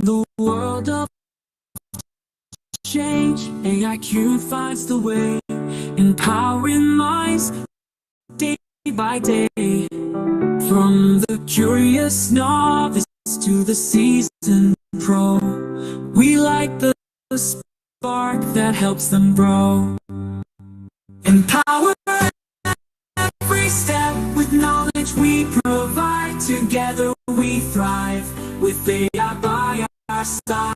the world of change, AIQ finds the way, empowering minds day by day. From the curious novice to the seasoned pro, we like the spark that helps them grow. Empower every step with knowledge we provide. Together we thrive with AI by our side.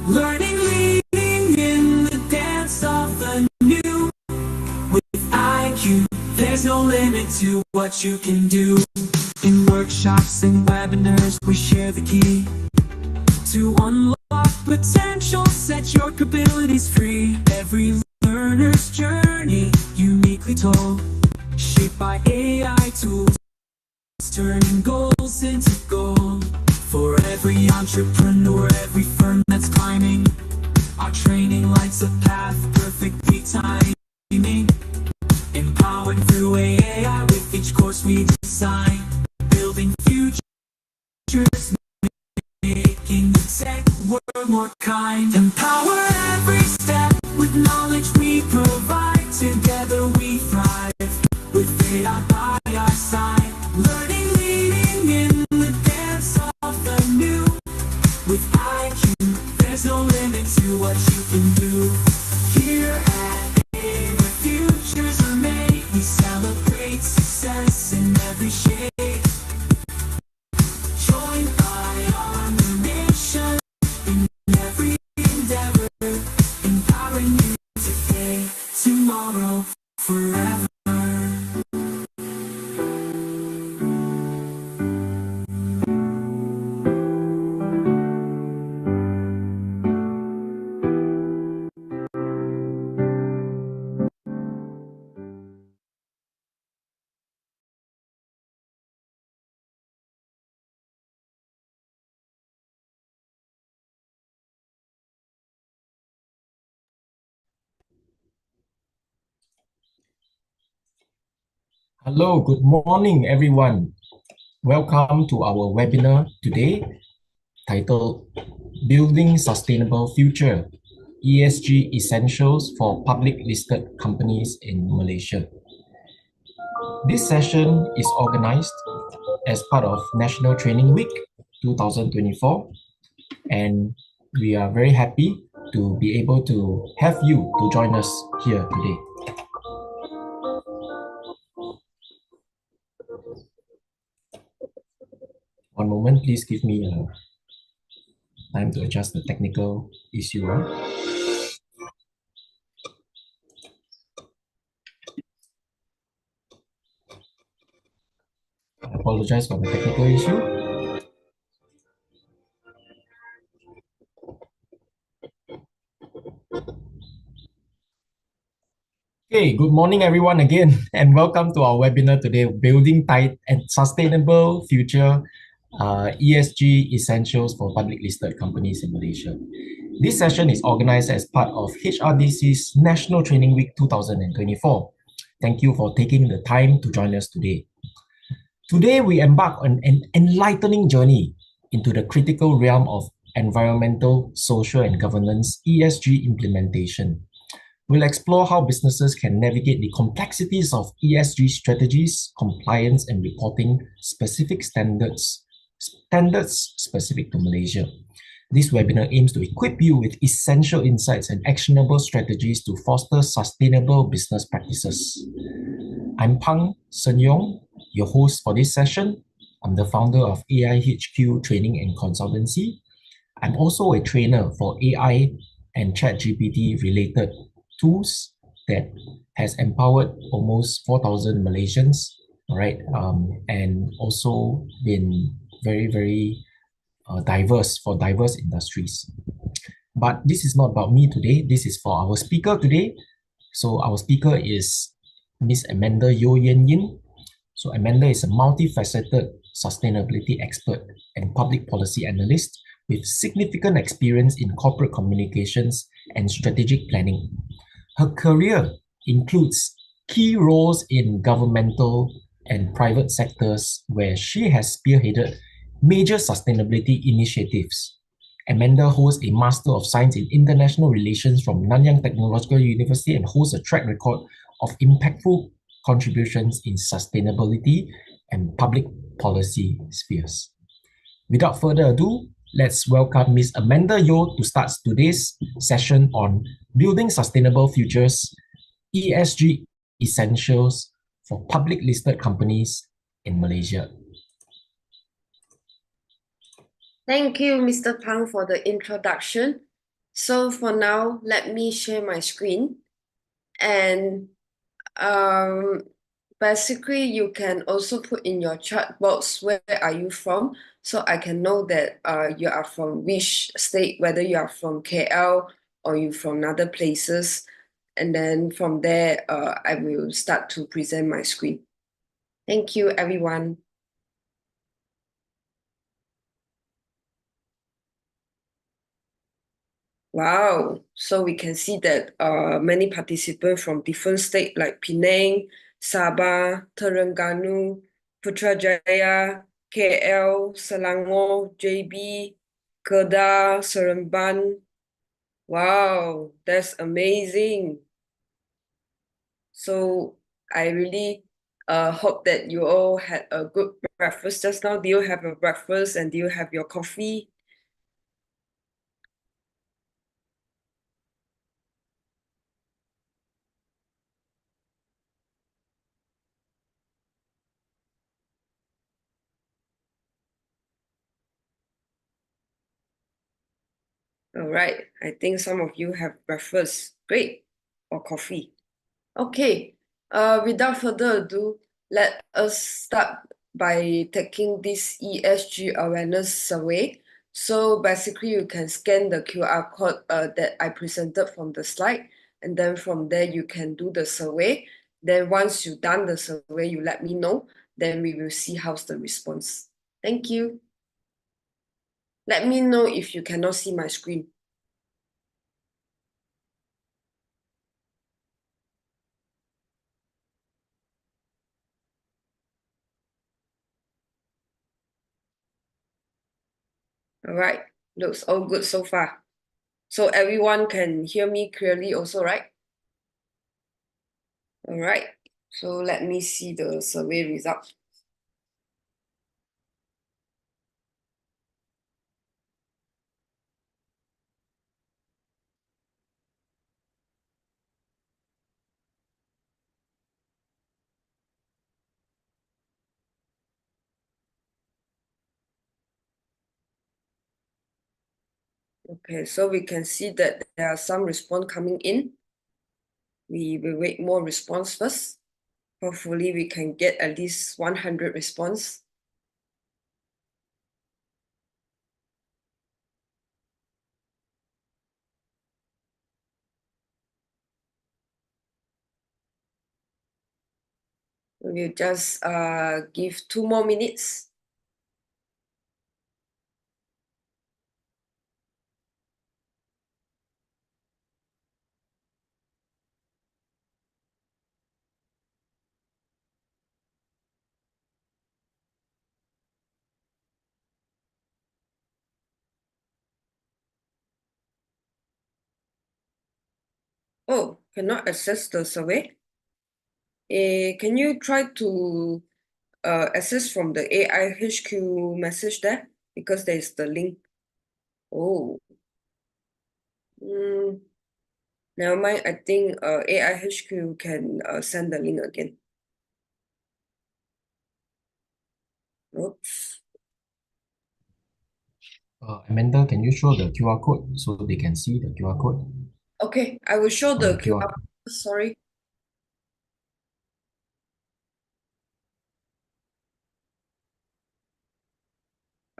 Learning, leading in the dance of the new. With IQ, there's no limit to what you can do. In workshops and webinars, we share the key to unlock potential, set your capabilities free. Every learner's journey, uniquely told, shaped by AI tools, turning goals into gold. For every entrepreneur, every firm that's climbing, our training lights a path, perfectly timing. Empowered through AI with each course we design, building futures, making the tech world more kind. Empower every step with knowledge we provide. Together we thrive with AI by our side. Learning, leading in the dance of the new. With IQ, there's no limit to what you can do. Here at A, the futures are made. We celebrate success in every shade. Joined by our nation in every endeavor, empowering you today, tomorrow, forever. Hello, good morning, everyone. Welcome to our webinar today titled Building Sustainable Future, ESG Essentials for Public Listed Companies in Malaysia. This session is organized as part of National Training Week 2024, and we are very happy to be able to have you to join us here today. One moment, please give me time to adjust the technical issue. I apologize for the technical issue. Okay, good morning everyone again, and welcome to our webinar today, Building Tight and Sustainable Future, ESG Essentials for Public Listed Companies in Malaysia. This session is organized as part of HRDC's National Training Week 2024. Thank you for taking the time to join us today. Today, we embark on an enlightening journey into the critical realm of environmental, social, and governance (ESG) implementation. We'll explore how businesses can navigate the complexities of ESG strategies, compliance, and reporting standards specific to Malaysia. This webinar aims to equip you with essential insights and actionable strategies to foster sustainable business practices. I'm Pang Sen-Yong, your host for this session. I'm the founder of AIHQ Training and Consultancy. I'm also a trainer for AI and ChatGPT related tools that has empowered almost 4,000 Malaysians, right? And also been very diverse for diverse industries. But this is not about me today. This is for our speaker today. So our speaker is Miss Amanda Yo Yen Yin. So Amanda is a multifaceted sustainability expert and public policy analyst with significant experience in corporate communications and strategic planning. Her career includes key roles in governmental and private sectors where she has spearheaded major sustainability initiatives Amanda holds a Master of Science in International Relations from Nanyang Technological University and holds a track record of impactful contributions in sustainability and public policy spheres. Without further ado, let's welcome Ms. Amanda Yo to start today's session on Building Sustainable Futures, ESG Essentials for Public Listed Companies in Malaysia. Thank you, Mr. Pang, for the introduction. So for now, let me share my screen. And basically, you can also put in your chat box where are you from, so I can know that you are from which state, whether you are from KL or you from other places. And then from there, I will start to present my screen. Thank you, everyone. Wow, so we can see that many participants from different states like Penang, Sabah, Terengganu, Putrajaya, KL, Selangor, JB, Kedah, Seremban. Wow, that's amazing. So I really hope that you all had a good breakfast just now. Do you have a breakfast and do you have your coffee? All right, I think some of you have breakfast. Great. Or coffee. Okay, without further ado, let us start by taking this ESG awareness survey. So basically, you can scan the QR code that I presented from the slide, and then from there, you can do the survey. Then once you've done the survey, you let me know. Then we will see how's the response. Thank you. Let me know if you cannot see my screen. All right, looks all good so far. So everyone can hear me clearly also, right? All right, so let me see the survey results. Okay, so we can see that there are some response coming in. We will wait more response first. Hopefully we can get at least 100 response. We'll just give 2 more minutes. Oh, cannot access the survey. Can you try to access from the AIHQ message there? Because there's the link. Oh. Never mind, I think AIHQ can send the link again. Oops. Amanda, can you show the QR code so they can see the QR code? Okay, I will show On the the QR. QR. Sorry.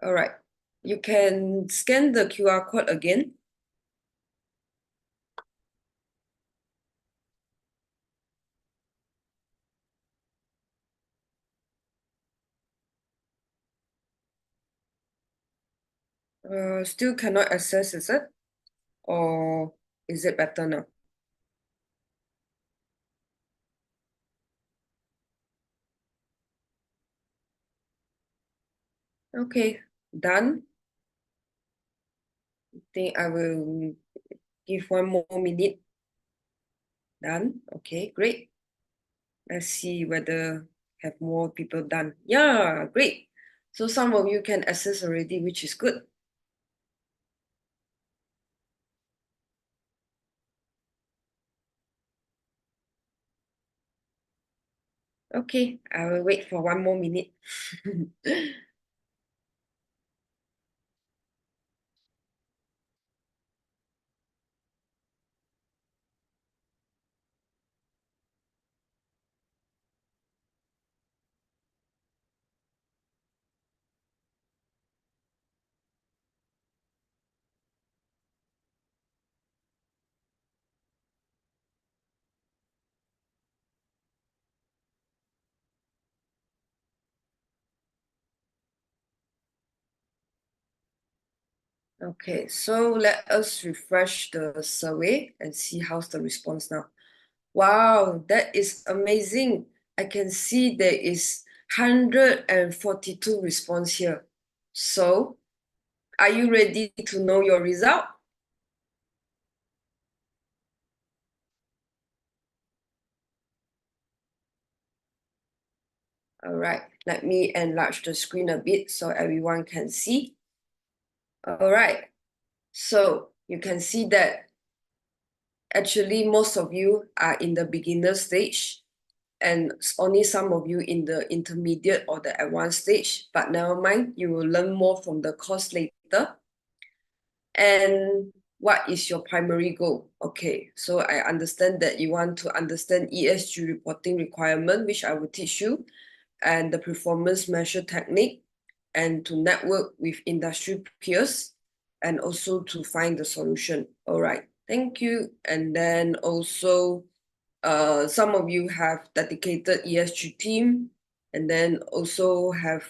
All right. You can scan the QR code again. Still cannot access, is it? Or is it better now? Okay, done. think I will give 1 more minute. Done. Okay, great. Let's see whether have more people done. Yeah, great. So some of you can access already, which is good. Okay, I will wait for 1 more minute. Okay, so let us refresh the survey and see how's the response now. Wow, that is amazing. I can see there is 142 response here. So, are you ready to know your result? All right, let me enlarge the screen a bit so everyone can see. All right, so you can see that actually most of you are in the beginner stage and only some of you in the intermediate or the advanced stage, but never mind, you will learn more from the course later. And what is your primary goal? Okay, so I understand that you want to understand ESG reporting requirement, which I will teach you, and the performance measure technique, and to network with industry peers, and also to find the solution. All right, thank you. And then also, some of you have dedicated ESG team, and then also have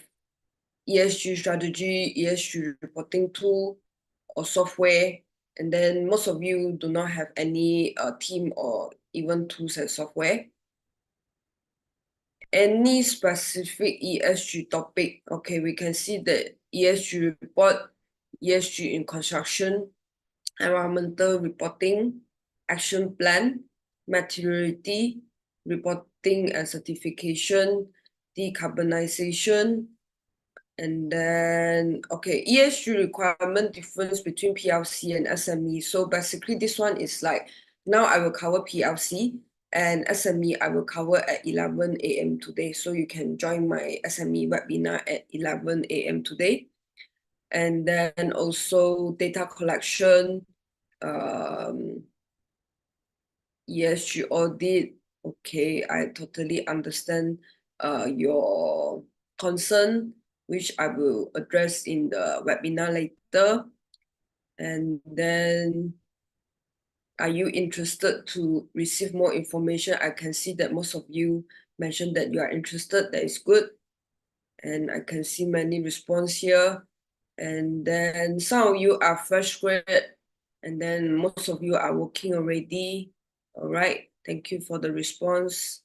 ESG strategy, ESG reporting tool or software. And then most of you do not have any team or even tools and software. Any specific ESG topic, okay, we can see the ESG report, ESG in construction, environmental reporting, action plan, materiality, reporting and certification, decarbonization, and then, okay, ESG requirement difference between PLC and SME. So basically this one is like, now I will cover PLC and SME I will cover at 11 a.m. today. So you can join my SME webinar at 11 a.m. today. And then also data collection, ESG audit. Okay, I totally understand your concern, which I will address in the webinar later. And then, are you interested to receive more information? I can see that most of you mentioned that you are interested. That is good. And I can see many response here. And then some of you are fresh grad, and then most of you are working already. All right, thank you for the response.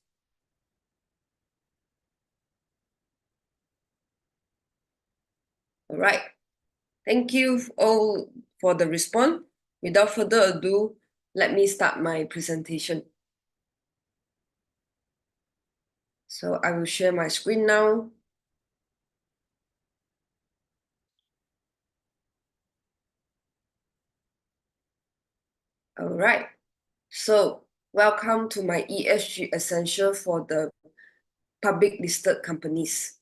All right, thank you all for the response. Without further ado, let me start my presentation. So I will share my screen now. All right, so welcome to my ESG Essential for the public listed companies.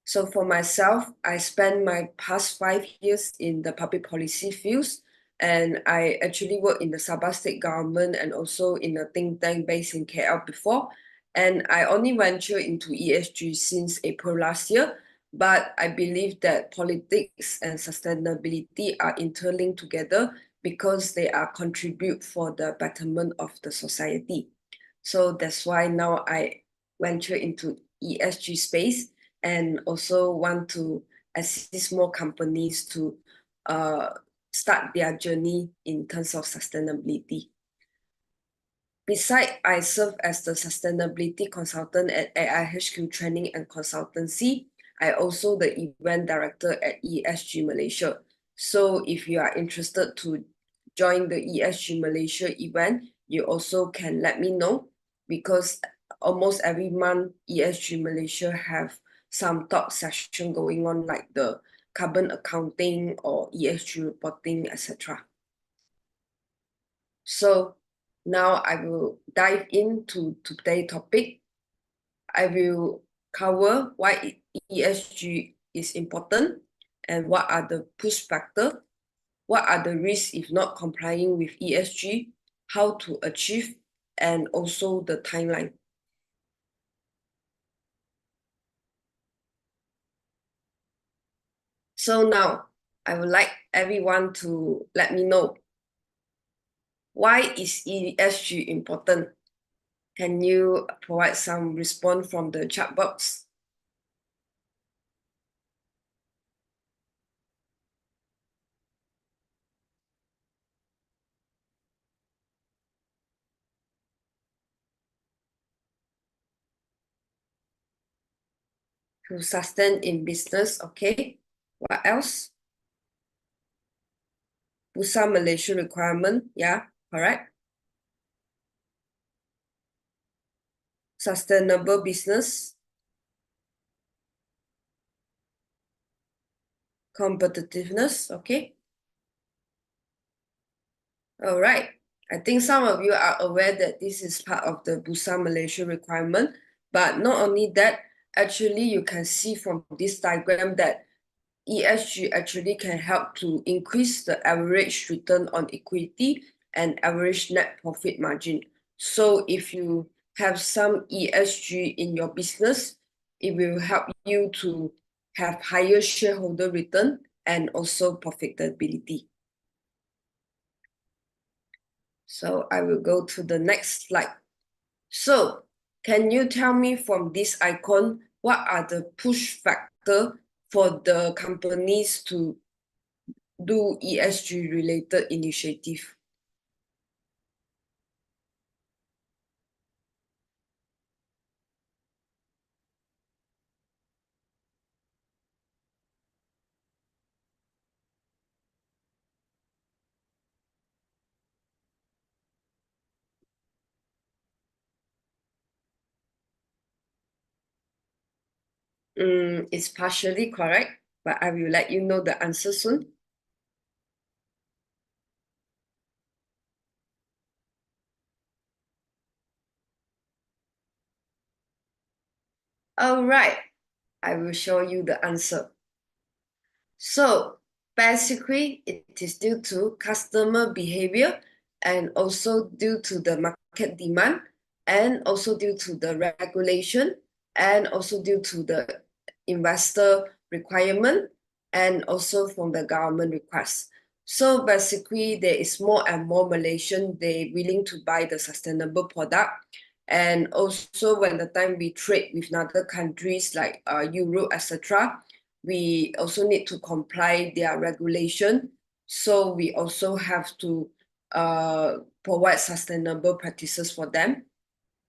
So for myself, I spent my past 5 years in the public policy fields, and I actually worked in the Sabah state government and also in a think tank based in KL before. And I only ventured into ESG since April last year, but I believe that politics and sustainability are interlinked together because they are contribute for the betterment of the society. So that's why now I venture into ESG space and also want to assist more companies to start their journey in terms of sustainability. Besides, I serve as the sustainability consultant at AIHQ Training and Consultancy. I also the event director at ESG Malaysia. So if you are interested to join the ESG Malaysia event, you also can let me know, because almost every month ESG Malaysia have some talk session going on, like the carbon accounting or ESG reporting, etc. So now I will dive into today's topic. I will cover why ESG is important and what are the push factors, what are the risks if not complying with ESG, how to achieve, and also the timeline. So now I would like everyone to let me know, why is ESG important? Can you provide some response from the chat box? To sustain in business, okay. What else? Bursa Malaysia requirement, yeah, correct. Sustainable business, competitiveness, okay. All right. I think some of you are aware that this is part of the Bursa Malaysia requirement, but not only that, actually you can see from this diagram that ESG actually can help to increase the average return on equity and average net profit margin. So if you have some ESG in your business, it will help you to have higher shareholder return and also profitability. So I will go to the next slide. So can you tell me from this icon, what are the push factors for the companies to do ESG related initiative? It's partially correct, but I will let you know the answer soon. All right, I will show you the answer. So basically, it is due to customer behavior and also due to the market demand and also due to the regulation and also due to the investor requirement and also from the government request. So basically, there is more and more Malaysian, they willing to buy the sustainable product. And also when the time we trade with other countries like Europe, etc., we also need to comply their regulation. So we also have to provide sustainable practices for them.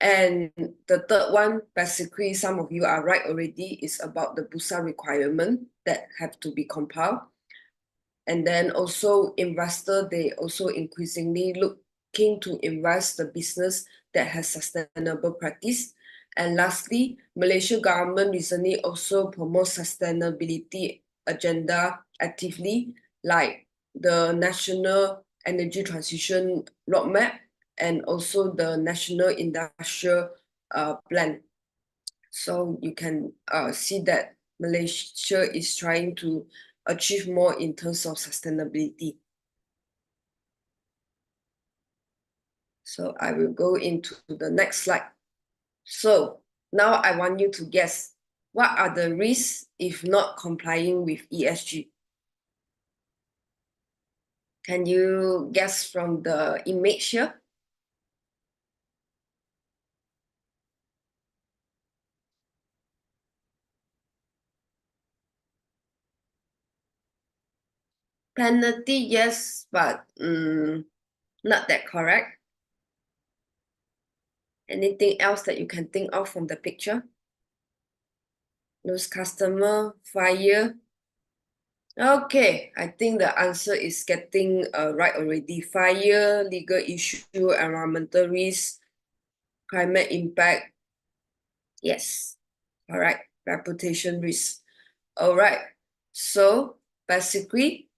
And the third one, basically, some of you are right already, is about the Bursa requirement that have to be compiled. And then also investor, they also increasingly looking to invest the business that has sustainable practice. And lastly, Malaysia government recently also promotes sustainability agenda actively, like the National Energy Transition Roadmap and also the National Industrial Plan. So you can see that Malaysia is trying to achieve more in terms of sustainability. So I will go into the next slide. So now I want you to guess, what are the risks if not complying with ESG? Can you guess from the image here? Penalty, yes, but not that correct. Anything else that you can think of from the picture? Lose customer, fire, Okay, I think the answer is getting right already. Fire, legal issue, environmental risk, climate impact. Yes, all right. Reputation risk. All right. So basically,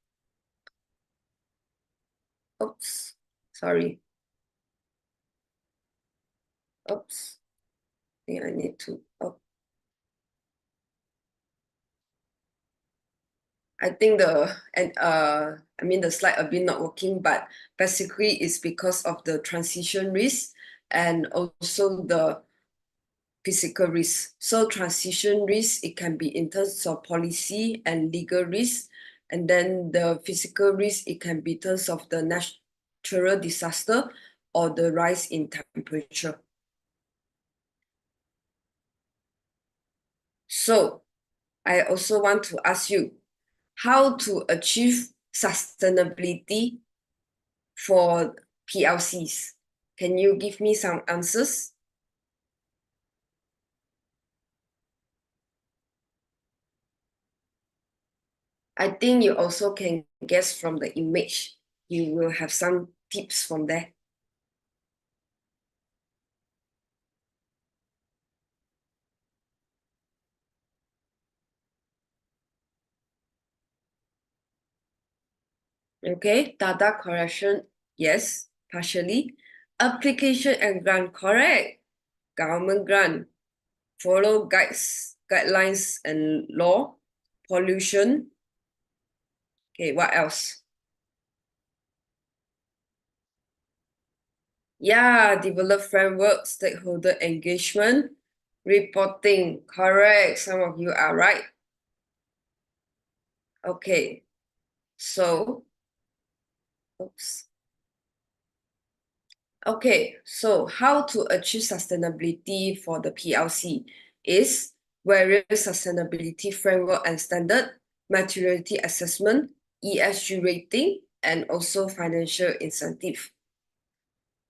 oops, sorry. Oops, I think I need to. Oh, I think the slide a bit not working, but basically it's because of the transition risk and also the physical risk. So transition risk, it can be in terms of policy and legal risk. And then the physical risk, it can be in terms of the natural disaster or the rise in temperature. So I also want to ask you how to achieve sustainability for PLCs. Can you give me some answers? I think you also can guess from the image. You will have some tips from there. Okay, data correction, yes, partially. Application and grant, correct. Government grant, follow guidelines and law. Pollution. Okay, what else? Yeah, develop framework, stakeholder engagement, reporting, correct. Some of you are right. Okay, so, oops. Okay, so how to achieve sustainability for the PLC is various sustainability framework and standard, materiality assessment, ESG rating, and also financial incentive.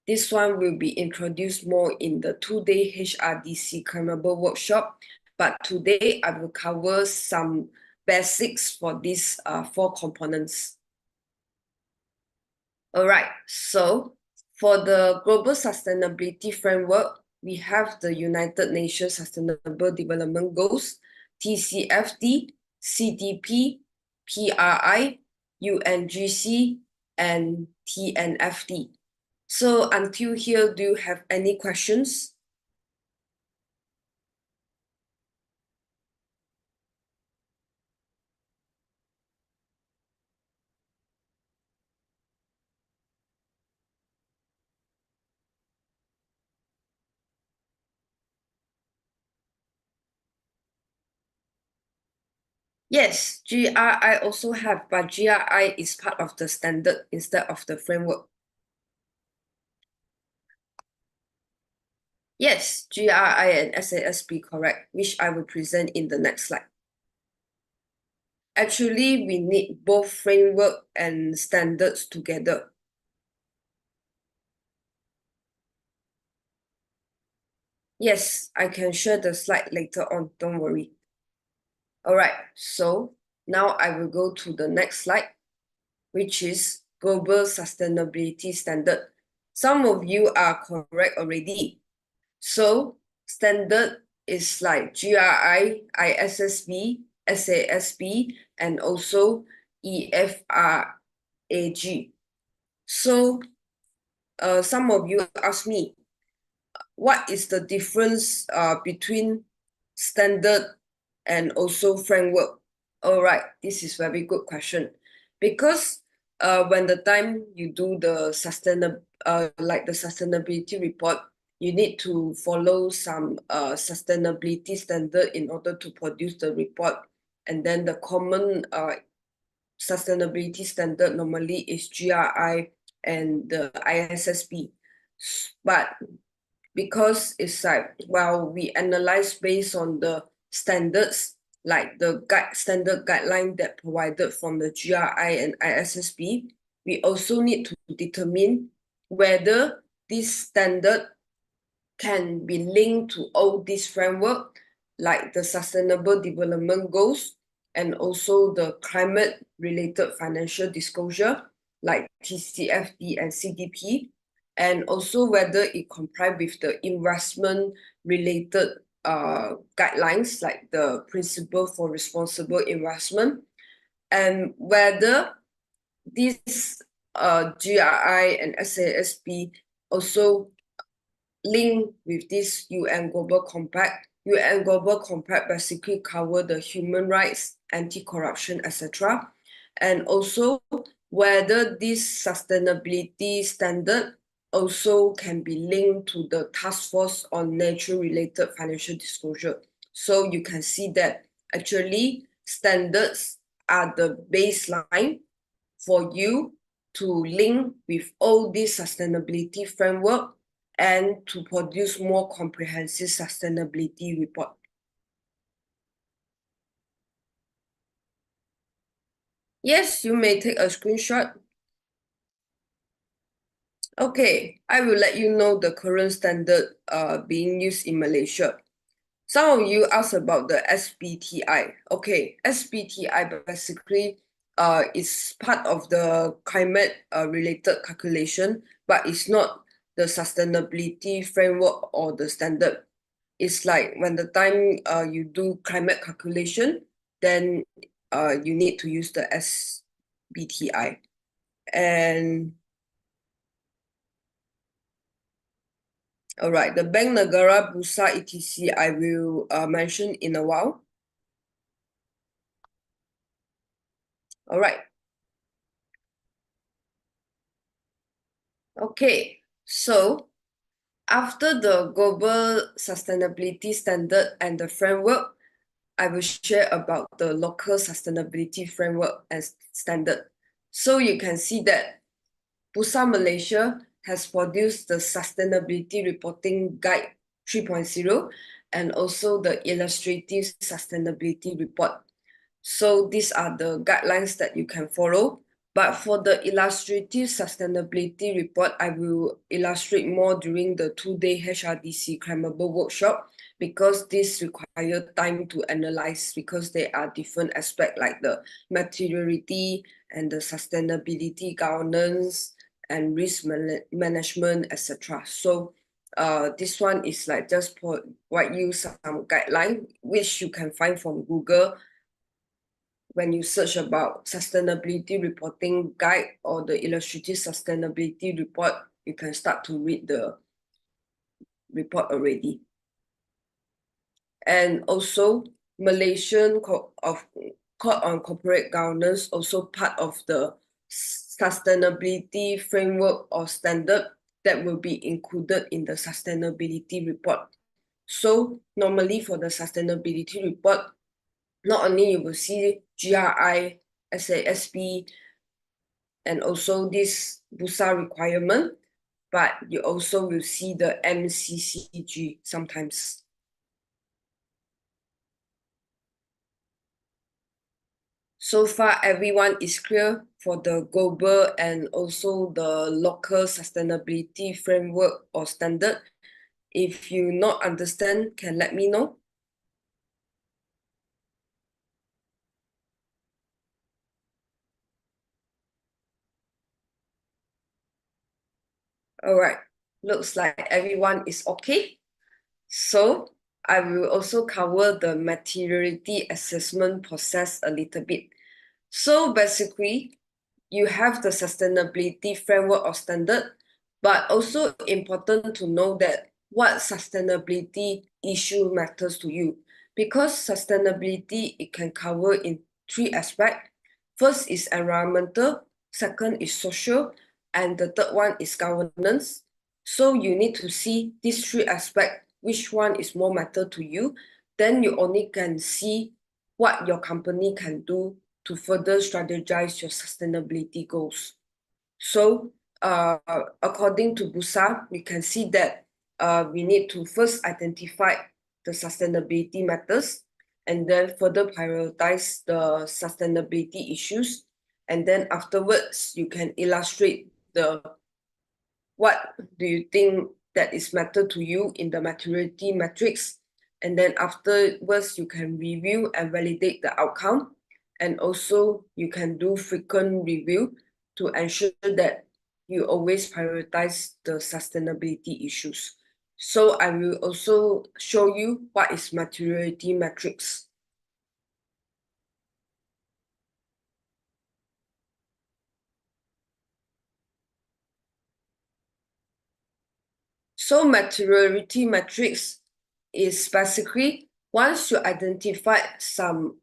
This one will be introduced more in the 2-day HRDC Carnival workshop, but today I will cover some basics for these 4 components. All right, so for the Global Sustainability Framework, we have the United Nations Sustainable Development Goals, TCFD, CDP, PRI, UNGC, and TNFD. So until here, do you have any questions? Yes, GRI also have, but GRI is part of the standard instead of the framework. Yes, GRI and SASB correct, which I will present in the next slide. Actually, we need both framework and standards together. Yes, I can share the slide later on, don't worry. All right, so now I will go to the next slide, which is Global Sustainability Standard. Some of you are correct already. So standard is like GRI, ISSB, SASB, and also EFRAG. So some of you ask me, what is the difference between standard and also framework? All right, this is very good question. Because when the time you do the sustainability report, you need to follow some sustainability standard in order to produce the report. And then the common sustainability standard normally is GRI and the ISSB. But because it's like, well, we analyze based on the standards, like the standard guideline that provided from the GRI and ISSB, we also need to determine whether this standard can be linked to all these framework, like the Sustainable Development Goals and also the climate-related financial disclosure like TCFD and CDP, and also whether it comply with the investment-related guidelines like the Principle for Responsible Investment, and whether these GRI and SASB also link with this UN Global Compact. UN Global Compact basically cover the human rights, anti-corruption, etc. And also whether this sustainability standard also can be linked to the Task Force on Nature-related Financial Disclosure. So you can see that actually standards are the baseline for you to link with all this sustainability framework and to produce more comprehensive sustainability report. Yes, you may take a screenshot. Okay, I will let you know the current standard being used in Malaysia. Some of you asked about the SBTI. Okay, SBTI basically is part of the climate related calculation, but it's not the sustainability framework or the standard. It's like when the time you do climate calculation, then you need to use the SBTI. And all right, the Bank Negara Bursa ETC I will mention in a while. All right. Okay, so after the global sustainability standard and the framework, I will share about the local sustainability framework and standard. So you can see that Bursa Malaysia has produced the Sustainability Reporting Guide 3.0 and also the Illustrative Sustainability Report. So these are the guidelines that you can follow. But for the illustrative sustainability report, I will illustrate more during the 2-day HRDC climbable workshop because this requires time to analyze because there are different aspects like the materiality and the sustainability governance and risk management, etc. So this one is like just provide you some guideline which you can find from Google. When you search about sustainability reporting guide or the illustrative sustainability report, you can start to read the report already. And also Malaysian Court on Corporate Governance, also part of the sustainability framework or standard that will be included in the sustainability report. So normally for the sustainability report, not only you will see GRI, SASB, and also this Bursa requirement, but you also will see the MCCG sometimes. So far, everyone is clear for the global and also the local sustainability framework or standard. If you not understand, can let me know. All right, looks like everyone is okay. So I will also cover the materiality assessment process a little bit. So basically, you have the sustainability framework or standard, but also important to know that what sustainability issue matters to you. Because sustainability, it can cover in 3 aspects. First is environmental, second is social, and the third one is governance. So you need to see these 3 aspects, which one is more matter to you. Then you only can see what your company can do to further strategize your sustainability goals. So according to Bursa, we can see that we need to first identify the sustainability matters and then further prioritize the sustainability issues. And then afterwards, you can illustrate the what do you think that is matter to you in the maturity metrics. And then afterwards, you can review and validate the outcome and also you can do frequent review to ensure that you always prioritize the sustainability issues. So I will also show you what is maturity metrics. So maturity metrics is basically once you identify some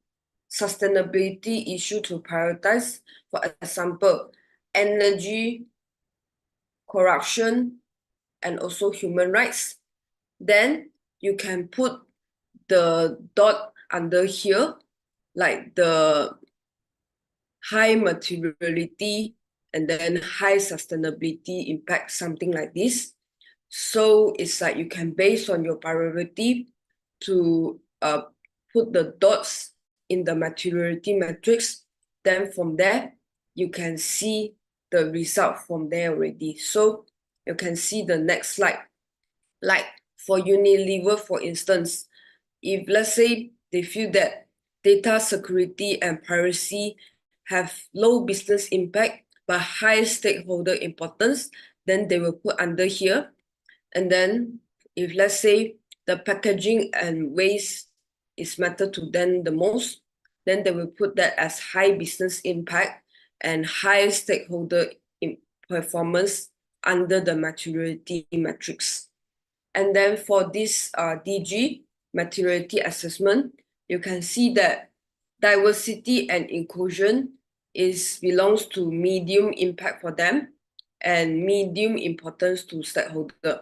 sustainability issue to prioritize, for example, energy, corruption, and also human rights, then you can put the dot under here, like the high materiality and then high sustainability impact, something like this. So it's like you can, based on your priority, to put the dots in the maturity matrix. Then from there, you can see the result from there already. So you can see the next slide. Like for Unilever, for instance, if let's say they feel that data security and privacy have low business impact but high stakeholder importance, then they will put under here. And then if let's say the packaging and waste is matter to them the most, then they will put that as high business impact and high stakeholder performance under the maturity metrics. And then for this DG, maturity assessment, you can see that diversity and inclusion belongs to medium impact for them and medium importance to stakeholder.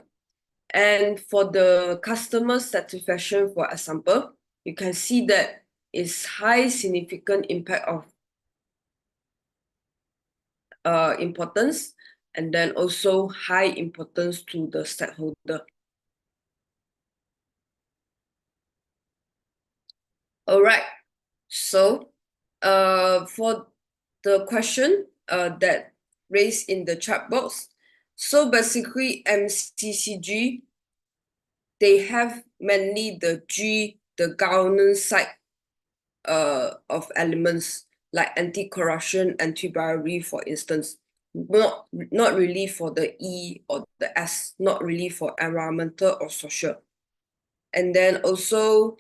And for the customer satisfaction, for example, you can see that it's high significant impact of importance, and then also high importance to the stakeholder. All right. So, for the question that raised in the chat box, so basically MCCG, they have mainly the G, the governance side of elements like anti-corruption, anti-bribery, for instance. Not really for the E or the S, not really for environmental or social. And then also,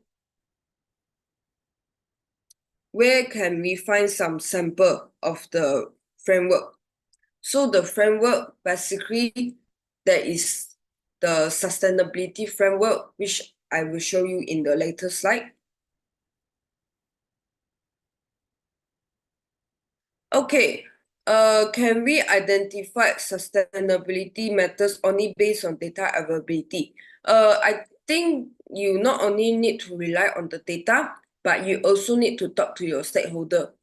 where can we find some sample of the framework? So the framework, basically, there is the sustainability framework, which I will show you in the later slide. Okay, can we identify sustainability matters only based on data availability? I think you not only need to rely on the data, but you also need to talk to your stakeholder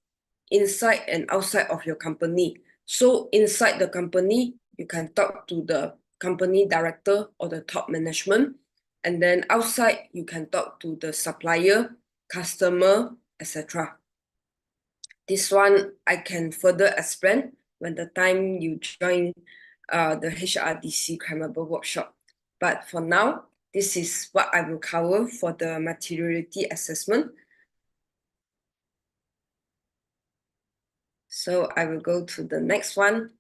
inside and outside of your company. So inside the company, you can talk to the company director or the top management. And then outside, you can talk to the supplier, customer, etc. This one I can further explain when the time you join the HRDC Cremable workshop. But for now, this is what I will cover for the materiality assessment. So I will go to the next one.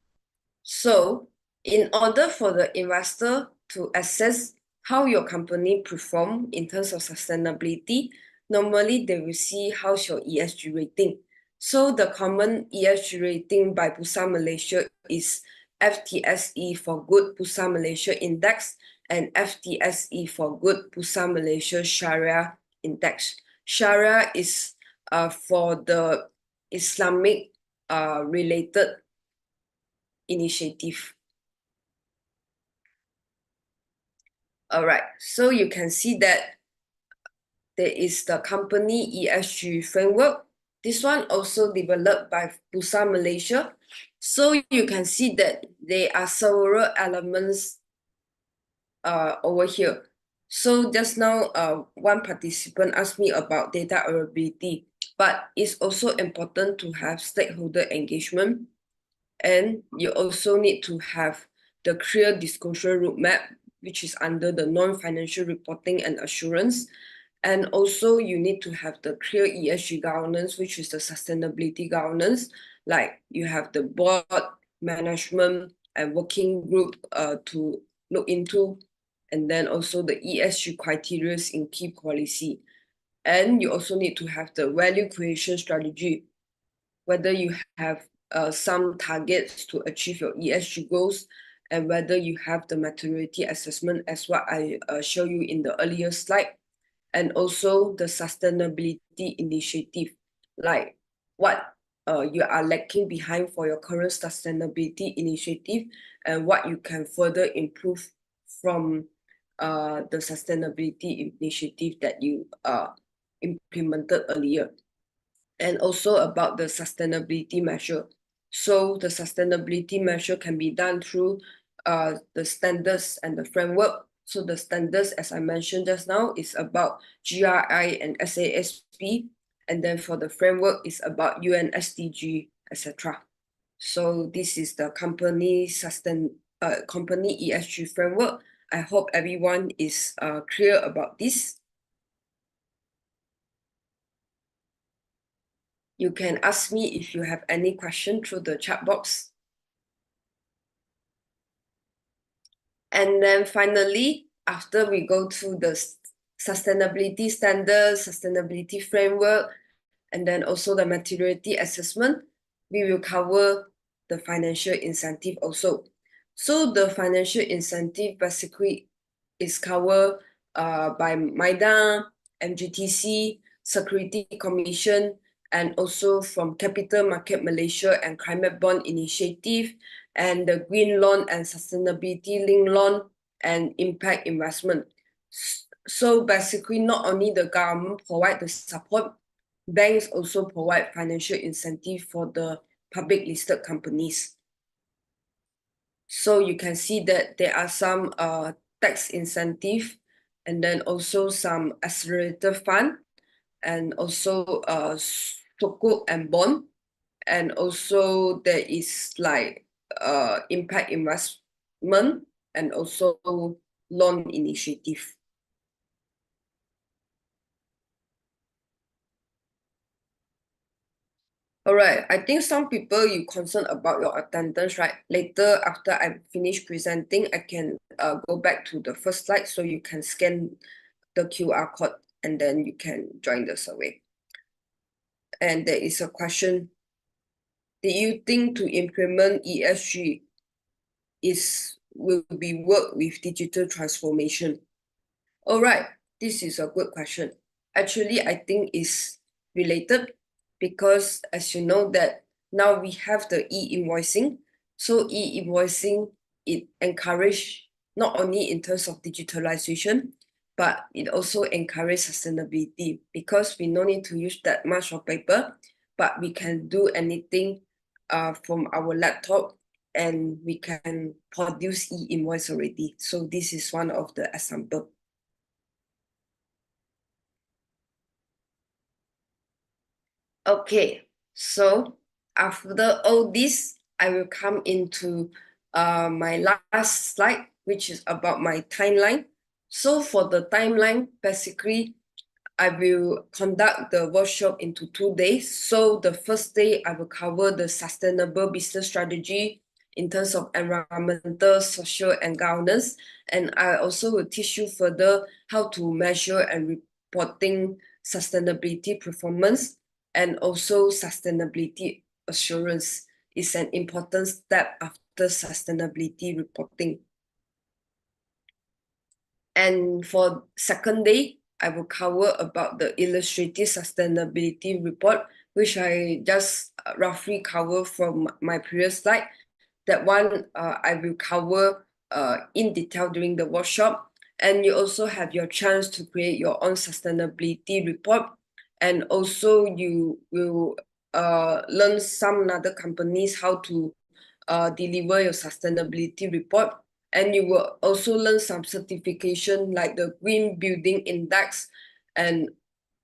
So in order for the investor to assess how your company perform in terms of sustainability, normally they will see how's your ESG rating. So the common ESG rating by Bursa Malaysia is FTSE for Good Bursa Malaysia Index and FTSE for Good Bursa Malaysia Sharia Index. Sharia is for the Islamic related initiative. All right, so you can see that there is the company ESG framework. This one also developed by Bursa Malaysia. So you can see that there are several elements over here. So just now, one participant asked me about data availability, but it's also important to have stakeholder engagement, and you also need to have the clear disclosure roadmap, which is under the non-financial reporting and assurance. And also you need to have the clear ESG governance, which is the sustainability governance. Like you have the board, management, and working group to look into, and then also the ESG criteria in key policy. And you also need to have the value creation strategy, whether you have some targets to achieve your ESG goals, and whether you have the maturity assessment as what I show you in the earlier slide, and also the sustainability initiative, like what you are lacking behind for your current sustainability initiative and what you can further improve from the sustainability initiative that you implemented earlier. And also about the sustainability measure. So the sustainability measure can be done through the standards and the framework. So the standards, as I mentioned just now, is about GRI and SASB. And then for the framework, is about UN SDG, etc. So this is the company ESG framework. I hope everyone is clear about this. You can ask me if you have any question through the chat box. And then finally, after we go through the sustainability standards, sustainability framework, and then also the materiality assessment, we will cover the financial incentive also. So the financial incentive basically is covered by MIDA, MGTC, Security Commission, and also from Capital Market Malaysia and Climate Bond Initiative, and the Green Loan and Sustainability Linked Loan and Impact Investment. So basically, not only the government provide the support, banks also provide financial incentive for the public listed companies. So you can see that there are some tax incentive, and then also some accelerator fund, and also sukuk and bond, and also there is like impact investment and also loan initiative. All right, I think some people you concerned about your attendance, right? Later, after I finish presenting, I can go back to the first slide so you can scan the QR code and then you can join the survey. And there is a question. Do you think to implement ESG will be work with digital transformation? All right, this is a good question. Actually, I think it's related because as you know that now we have the e-invoicing. So e-invoicing, it encourage not only in terms of digitalization, but it also encourages sustainability because we no need to use that much of paper, but we can do anything from our laptop and we can produce e-invoice already. So this is one of the example. Okay, so after all this, I will come into my last slide, which is about my timeline. So for the timeline, basically, I will conduct the workshop into 2 days. So the first day, I will cover the sustainable business strategy in terms of environmental, social, and governance. And I also will teach you further how to measure and reporting sustainability performance, and also sustainability assurance is an important step after sustainability reporting. And for second day, I will cover about the illustrative sustainability report, which I just roughly cover from my previous slide. That one I will cover in detail during the workshop. And you also have your chance to create your own sustainability report. And also you will learn some other companies how to deliver your sustainability report. And you will also learn some certification like the Green Building Index and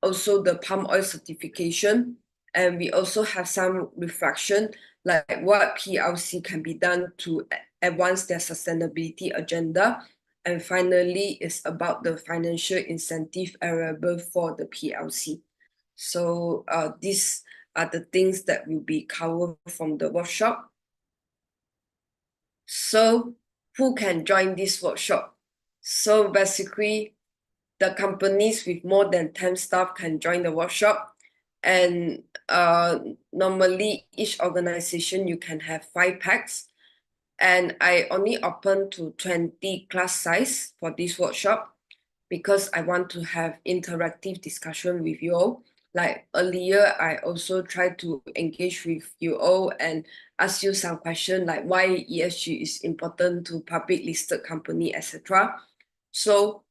also the palm oil certification. And we also have some reflection like what PLC can be done to advance their sustainability agenda. And finally, it's about the financial incentive variable for the PLC. So these are the things that will be covered from the workshop. So who can join this workshop? So basically, the companies with more than 10 staff can join the workshop. And normally, each organization, you can have 5 packs. And I only open to 20 class size for this workshop because I want to have interactive discussion with you all. Like earlier, I also tried to engage with you all and ask you some question like why ESG is important to public listed company, etc. So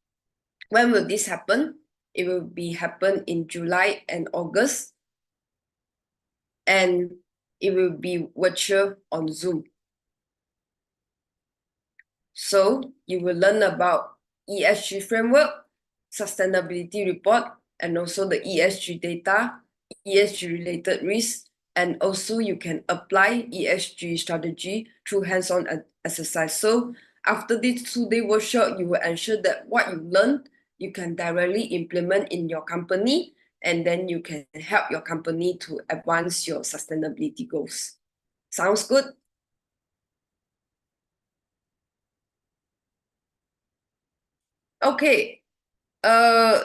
when will this happen? It will be happen in July and August, and it will be virtual on Zoom. So you will learn about ESG framework, sustainability report, and also the ESG data, ESG related risks, and also you can apply ESG strategy through hands-on exercise. So after this 2-day workshop, you will ensure that what you learned, you can directly implement in your company, and then you can help your company to advance your sustainability goals. Sounds good? Okay.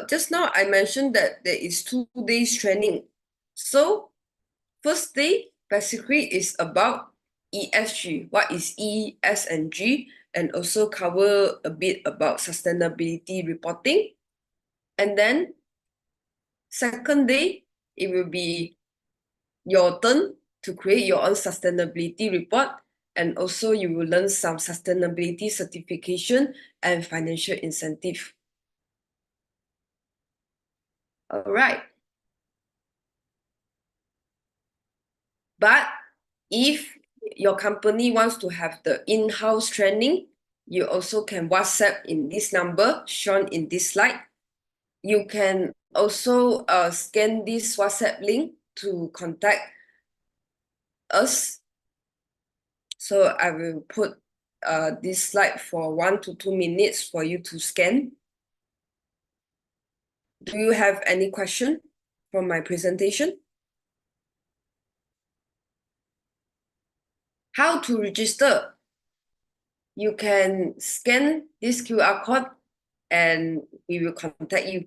Just now I mentioned that there is 2 days training. So first day basically is about ESG. What is E, S, and G? And also cover a bit about sustainability reporting. And then second day, it will be your turn to create your own sustainability report. And also you will learn some sustainability certification and financial incentive. All right. But if your company wants to have the in-house training, you also can WhatsApp in this number shown in this slide. You can also scan this WhatsApp link to contact us. So I will put this slide for 1 to 2 minutes for you to scan. Do you have any question from my presentation? How to register? You can scan this QR code and we will contact you.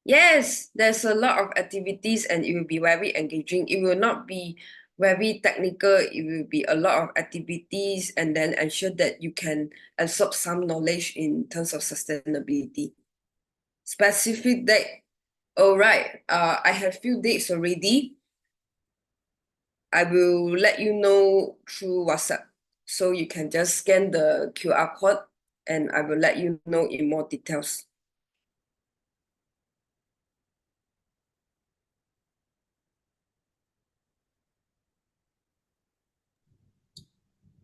Yes, there's a lot of activities and it will be very engaging. It will not be very technical. It will be a lot of activities and then ensure that you can absorb some knowledge in terms of sustainability. Specific date. All right. I have few dates already. I will let you know through WhatsApp. So you can just scan the QR code and I will let you know in more details.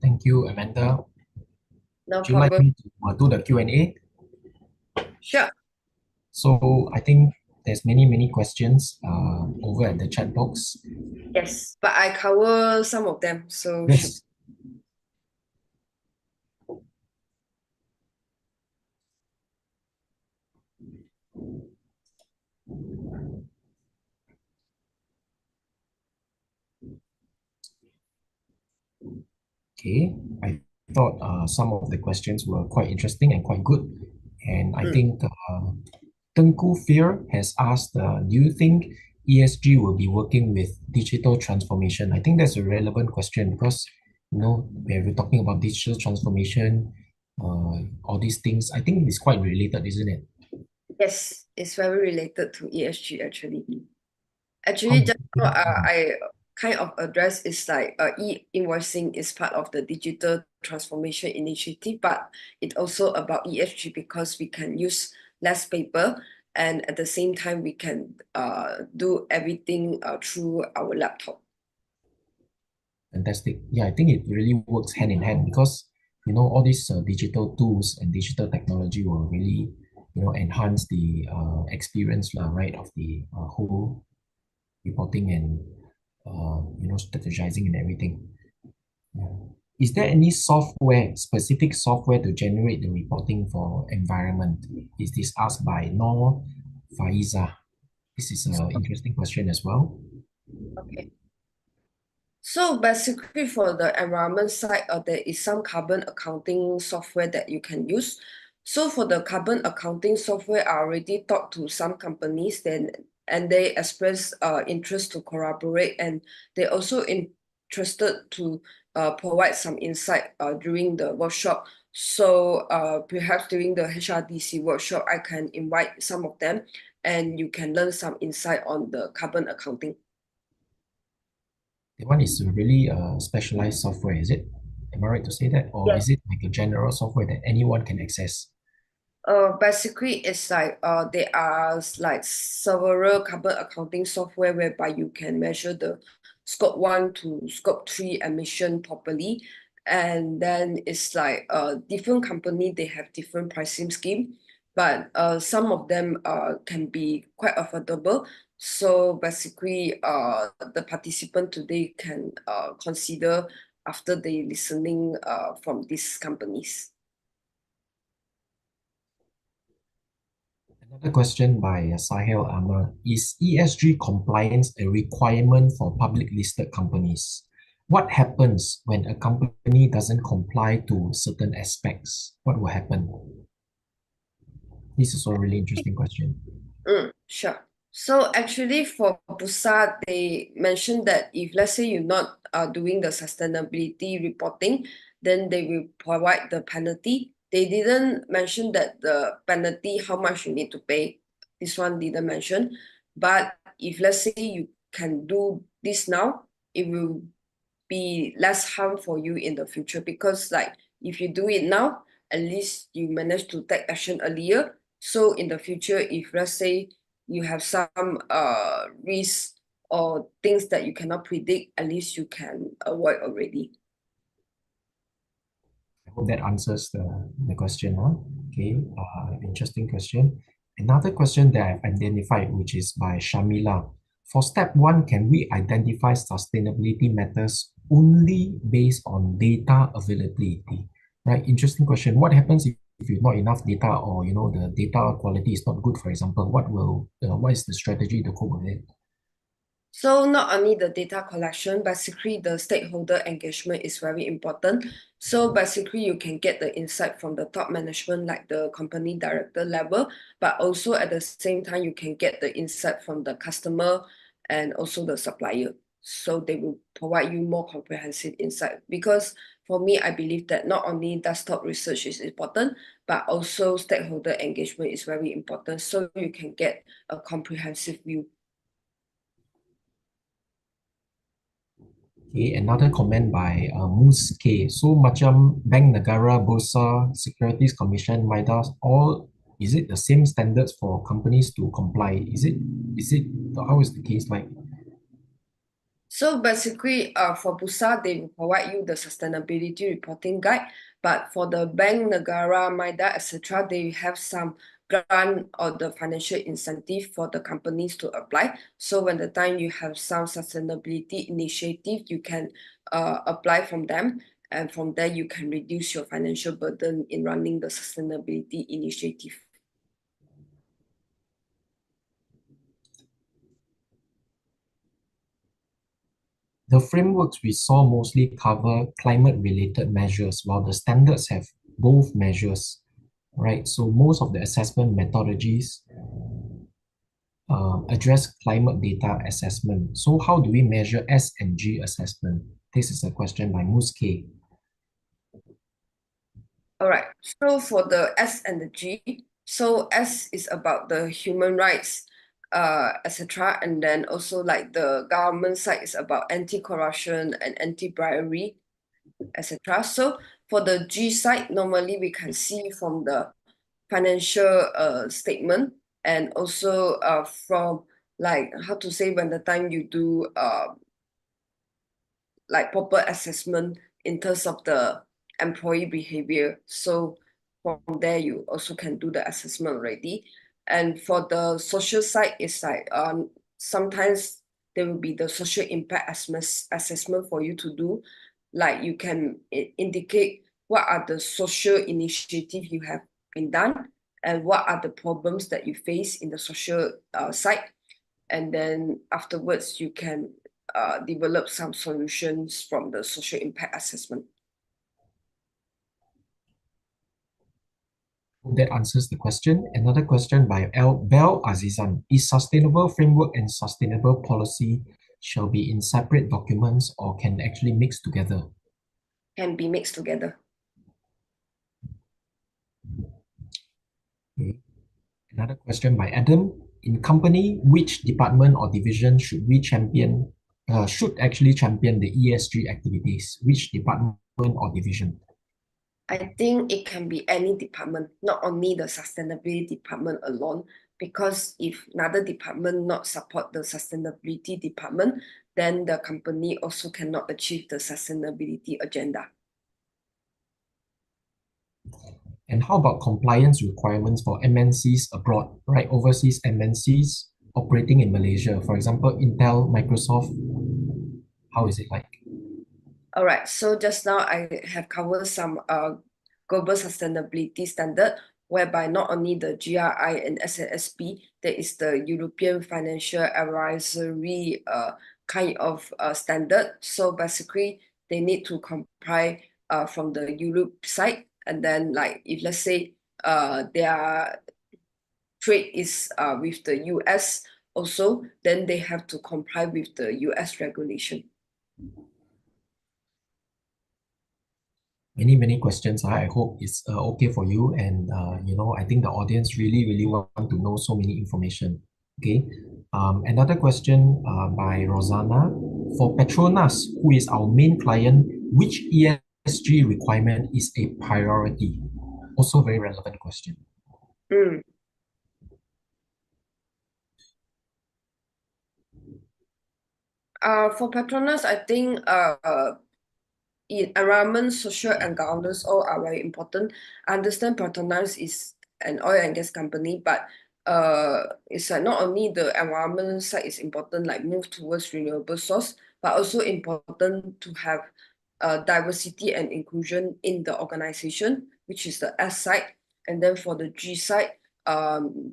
Thank you, Amanda. No Would you like problem. me to do the Q&A? Sure. So I think there's many questions over at the chat box. Yes, but I cover some of them, so should. Yes. Okay. I thought some of the questions were quite interesting and quite good. And I think Tengku Fear has asked, do you think ESG will be working with digital transformation? I think that's a relevant question because, when we're talking about digital transformation, all these things, I think it's quite related, isn't it? Yes, it's very related to ESG actually. How Actually, do just you now, think- I kind of address is like e-invoicing is part of the digital transformation initiative, but it's also about ESG because we can use less paper and at the same time we can do everything through our laptop. Fantastic. Yeah, I think it really works hand in hand because all these digital tools and digital technology will really enhance the experience right of the whole reporting and strategizing and everything. Yeah. is there any software, specific software to generate the reporting for environment? Is this asked by Noor Faiza? This is an interesting question as well. Okay. So basically for the environment side, there is some carbon accounting software that you can use. So for the carbon accounting software, I already talked to some companies and they express interest to collaborate, and they also interested to provide some insight during the workshop. So perhaps during the HRDC workshop, I can invite some of them and you can learn some insight on the carbon accounting. That one is really a specialized software, is it? Am I right to say that? Or Yes. is it like a general software that anyone can access? Basically, it's like there are like several carbon accounting software whereby you can measure the scope 1 to scope 3 emission properly. And then it's like different company, they have different pricing scheme, but some of them can be quite affordable. So basically, the participant today can consider after they listening from these companies. Another question by Sahil Amar. Is ESG compliance a requirement for public listed companies? What happens when a company doesn't comply to certain aspects? What will happen? This is a really interesting question. Sure. So actually for Busa, they mentioned that if let's say you're not doing the sustainability reporting, then they will provide the penalty. They didn't mention that the penalty, how much you need to pay. This one didn't mention. But if let's say you can do this now, it will be less harm for you in the future, because like if you do it now, at least you manage to take action earlier. So in the future, if let's say you have some risks or things that you cannot predict, at least you can avoid already. I hope that answers the question. Huh? Okay, interesting question. Another question that I've identified, which is by Shamila. For step one, can we identify sustainability matters only based on data availability? Right, interesting question. What happens if you've not enough data, or the data quality is not good, for example? What is the strategy to cope with it? So not only the data collection, basically the stakeholder engagement is very important. So basically you can get the insight from the top management, like the company director level, but also at the same time, you can get the insight from the customer and also the supplier. So they will provide you more comprehensive insight, because for me, I believe that not only desktop research is important, but also stakeholder engagement is very important. So you can get a comprehensive view. Okay, another comment by Mus K. So macam Bank Negara, Bursa, Securities Commission, Midas, all, is it the same standards for companies to comply? How is the case like? So basically, for Busa, they will provide you the sustainability reporting guide. But for the bank, Negara, Maida, etc., they have some grant or the financial incentive for the companies to apply. So when the time you have some sustainability initiative, you can apply from them. And from there, you can reduce your financial burden in running the sustainability initiative. The frameworks we saw mostly cover climate-related measures, while the standards have both measures, right? So most of the assessment methodologies address climate data assessment. So how do we measure S and G assessment? This is a question by Mus K. All right. So for the S and the G, so S is about the human rights, etc. And then also like the government side is about anti-corruption and anti-bribery, etc. So for the G side, normally we can see from the financial statement, and also from like how to say, when the time you do like proper assessment in terms of the employee behavior. So from there, you also can do the assessment already. And for the social side, it's like sometimes there will be the social impact assessment for you to do. like you can indicate what are the social initiatives you have been done and what are the problems that you face in the social side. And then afterwards, you can develop some solutions from the social impact assessment. Hope that answers the question. Another question by Bel Azizan. Is sustainable framework and sustainable policy shall be in separate documents or can actually mix together? Can be mixed together. Okay. Another question by Adam. In company, which department or division should we champion, should actually champion the ESG activities? Which department or division? I think it can be any department, not only the sustainability department alone, because if another department not support the sustainability department, then the company also cannot achieve the sustainability agenda. And how about compliance requirements for MNCs abroad, right? Overseas MNCs operating in Malaysia, for example, Intel, Microsoft. How is it like? All right, so just now I have covered some global sustainability standard, whereby not only the GRI and SASB, there is the European Financial Advisory kind of standard. So basically, they need to comply from the Europe side. And then like if let's say their trade is with the US also, then they have to comply with the US regulation. Many questions. I hope it's okay for you. And, I think the audience really want to know so many information. Okay. Another question by Rosanna. For Petronas, who is our main client, which ESG requirement is a priority? Also very relevant question. Mm. For Petronas, I think environment, social, and governance all are very important. I understand Petronas is an oil and gas company, but it's like not only the environment side is important, like move towards renewable source, but also important to have diversity and inclusion in the organization, which is the S side. And then for the G side,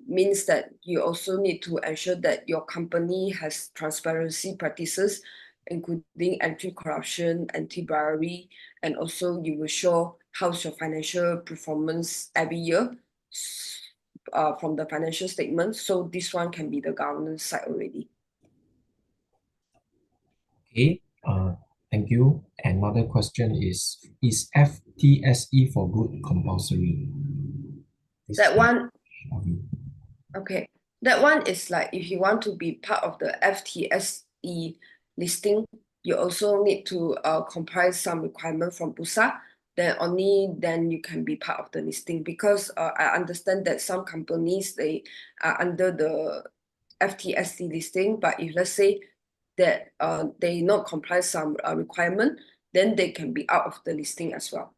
means that you also need to ensure that your company has transparency practices, including anti-corruption, anti-bribery, and also you will show how's your financial performance every year from the financial statement. So this one can be the governance side already. Okay, thank you. Another question is FTSE for good compulsory? That one, okay. That one is like if you want to be part of the FTSE listing, you also need to comply some requirement from Bursa. Then only then you can be part of the listing, because I understand that some companies they are under the FTSE listing, but if let's say that they not comply some requirement, then they can be out of the listing as well.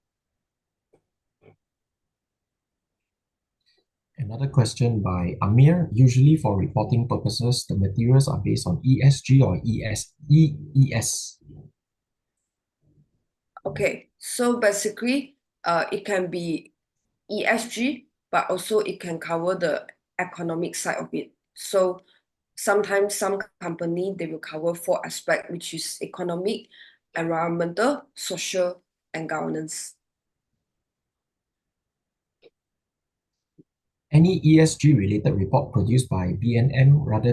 Another question by Amir. Usually for reporting purposes, the materials are based on ESG or ES. Okay, so basically, it can be ESG, but also it can cover the economic side of it. So sometimes some company, they will cover 4 aspects, which is economic, environmental, social, and governance. Any ESG related report produced by BNM other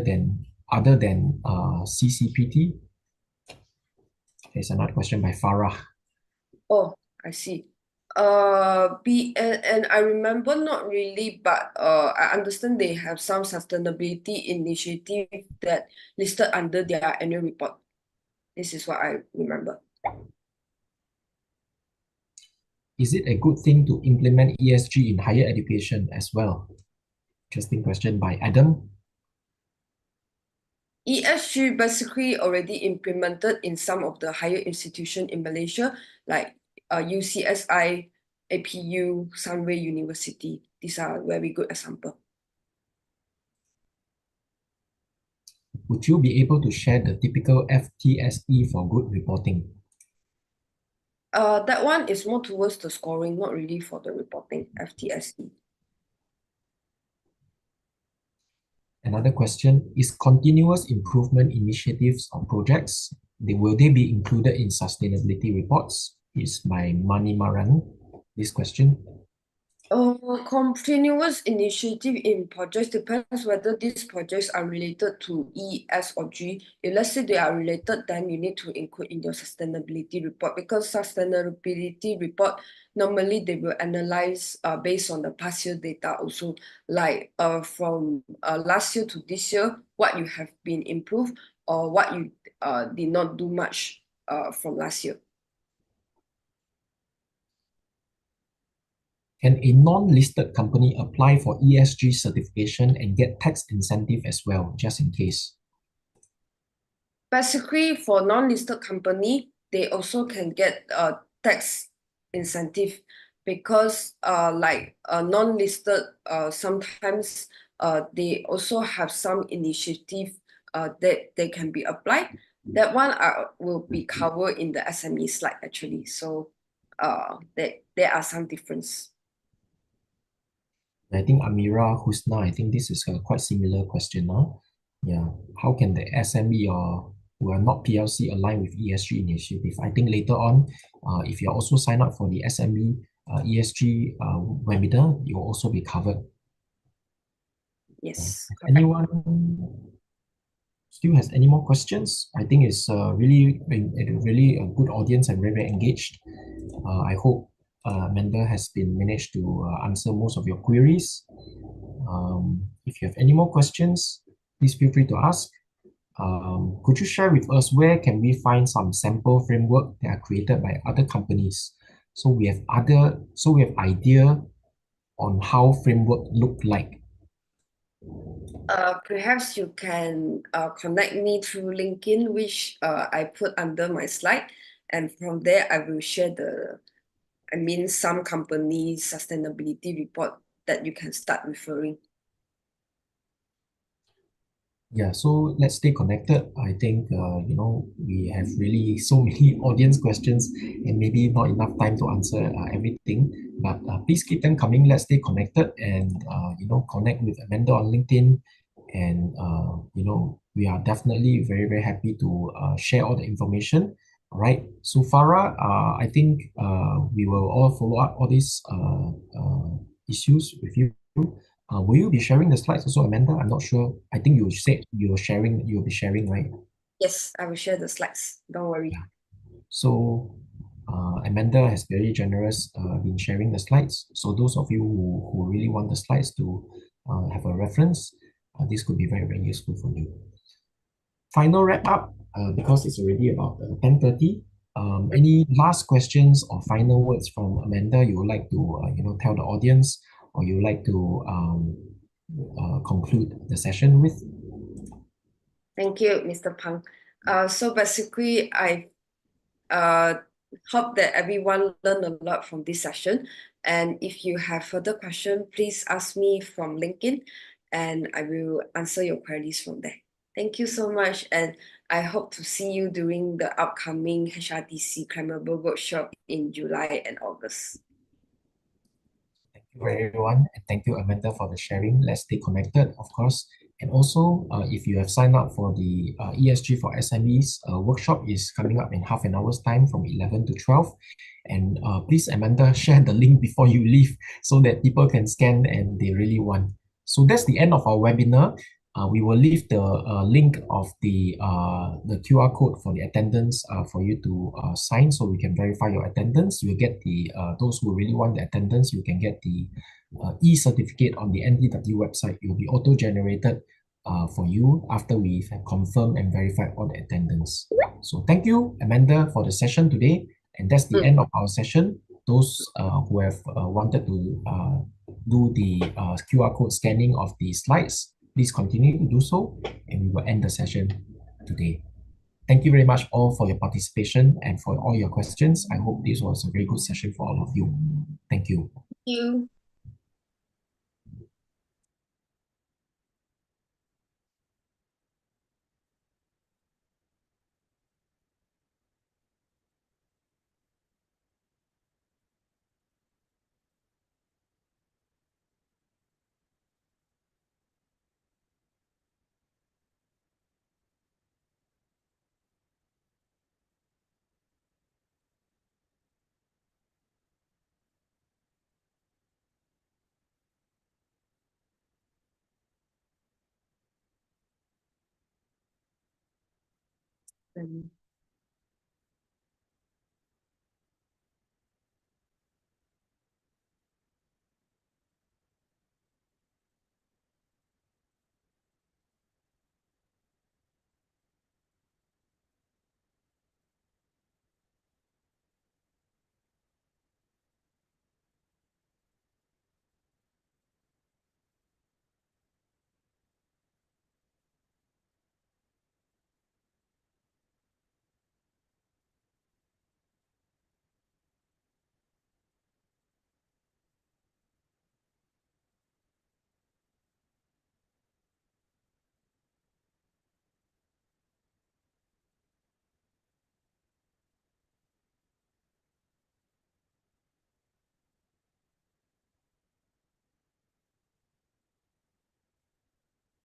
than CCPT? There's another question by Farah. Oh, I see. And I remember not really, but I understand they have some sustainability initiative that listed under their annual report. This is what I remember. Is it a good thing to implement ESG in higher education as well? Interesting question by Adam. ESG basically already implemented in some of the higher institutions in Malaysia, like UCSI, APU, Sunway University. These are very good examples. Would you be able to share the typical FTSE for good reporting? That one is more towards the scoring, not really for the reporting, FTSE. Another question is continuous improvement initiatives or projects, will they be included in sustainability reports? Is my Mani Maran this question? Continuous initiative in projects depends whether these projects are related to E, S, or G. If let's say they are related, then you need to include in your sustainability report, because sustainability report, normally they will analyze based on the past year data also, like from last year to this year, what you have been improved or what you did not do much from last year. Can a non-listed company apply for ESG certification and get tax incentive as well, just in case? Basically, for non-listed company, they also can get a tax incentive, because like non-listed, sometimes they also have some initiative that they can be applied. That one will be covered in the SME slide actually. So there are some difference. I think Amira, Husna, I think this is a quite similar question now. Yeah, how can the SME or who are not PLC align with ESG initiative? I think later on, if you also sign up for the SME ESG webinar, you will also be covered. Yes, correct. Anyone still has any more questions? I think it's really a good audience and very, very engaged. I hope Amanda has been managed to answer most of your queries. If you have any more questions, please feel free to ask. Could you share with us where can we find some sample framework that are created by other companies? So we have idea on how framework look like. Perhaps you can connect me through LinkedIn, which I put under my slide, and from there I will share some companies' sustainability report that you can start referring. Yeah, so let's stay connected. I think we have really so many audience questions and maybe not enough time to answer everything. But please keep them coming. Let's stay connected and connect with Amanda on LinkedIn. And we are definitely very, very happy to share all the information. All right. So Farah, I think we will all follow up all these issues with you. Will you be sharing the slides also, Amanda? I'm not sure. I think you said you'll be sharing, right? Yes, I will share the slides. Don't worry. Yeah. So Amanda has very generous been sharing the slides. So those of you who really want the slides to have a reference, this could be very, very useful for you. Final wrap up, because it's already about 10:30. Any last questions or final words from Amanda you would like to tell the audience, or you would like to conclude the session with? Thank you, Mr. Pang. So basically, I hope that everyone learned a lot from this session. And if you have further questions, please ask me from LinkedIn, and I will answer your queries from there. Thank you so much, and I hope to see you during the upcoming HRDC Climbable Workshop in July and August. Thank you, everyone, and thank you, Amanda, for the sharing. Let's stay connected, of course. And also, if you have signed up for the ESG for SMEs workshop, is coming up in half an hour's time from 11 to 12. And please, Amanda, share the link before you leave so that people can scan and they really want. So that's the end of our webinar. We will leave the link of the QR code for the attendance for you to sign, so we can verify your attendance. You get the those who really want the attendance, you can get the e-certificate on the NTW website. It will be auto-generated for you after we have confirmed and verified all the attendance. So thank you, Amanda, for the session today. And that's the end of our session. Those who have wanted to do the QR code scanning of the slides, please continue to do so, and we will end the session today. Thank you very much all for your participation and for all your questions. I hope this was a very good session for all of you. Thank you. Thank you. And